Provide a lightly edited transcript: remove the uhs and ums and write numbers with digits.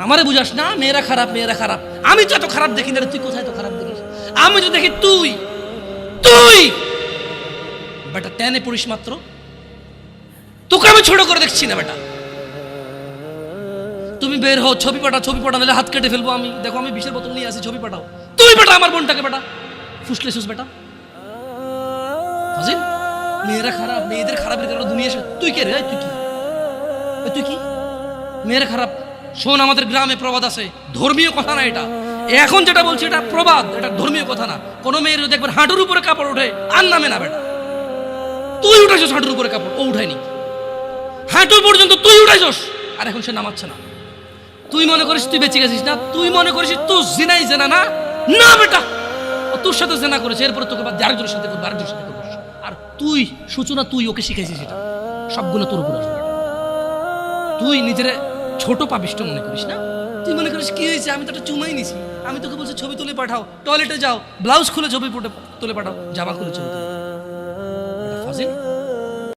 আমারে বুঝাস না, মেয়েরা খারাপ, মেয়েরা খারাপ। আমি তো এত খারাপ দেখি না, তুই কোথায় তো খারাপ দেখিস? আমি তো দেখি তুই তুই বেটা টেনে পড়িস মাত্র, তোকে আমি ছোট করে দেখছি না বেটা। তুমি বের হও, ছবি পাঠাও, ছবি পাঠাও, নাহলে হাত কেটে ফেলবো আমি। দেখো আমি বিষের বোতল নিয়ে আসি, ছবি পাঠাও। তুই বেটা আমার বোনটাকে বেটা ফুসলেছিস বেটা। ফাজিল, মেয়েরা খারাপ, মেয়েদের খারাপের কারণে দুনিয়া শেষ। তুই কে রে? তুই কি? তুই কি? মেয়েরা খারাপ? শোন, আমাদের গ্রামে প্রবাদ আছে, ধর্মীয় কথা না এটা। এখন যেটা বলছি এটা প্রবাদ, এটা ধর্মীয় কথা না। কোনো মেয়ের যদি একবার হাঁটুর উপরে কাপড় ওঠে আর নামে না বেটা। তুই উঠাইছস হাঁটুর উপরে কাপড়, ও উঠায়নি। হাঁটু পর্যন্ত তুই উঠাইছস, আর এখন সে নামাচ্ছে না। তুই মনে করিস তুই বেঁচে গেছিস না? তুই মনে করিস তুই জিনাই জেনা না? না বেটা, ও তোর সাথে জেনা করেছে, এরপরে তোকে বাদ দিয়ে আরেকজনের সাথে করবে, আরেকজনের সাথে করবে। আর তুই সূচনা, তুই ওকে শিখাইছিস, এটা সবগুলো তোর উপর আসবে। তুই নিজের ছোট পাপিষ্ট মনে করিস না? তুই মনে করিস কি হয়েছে, আমি তো একটা চুমাই নিছি। আমি তোকে বলছি ছবি তুলে পাঠাও, টয়লেটে যাও, ব্লাউজ খুলে ছবি তুলে পাঠাও, জামা খুলে ছবি তুলে। ফাজিল।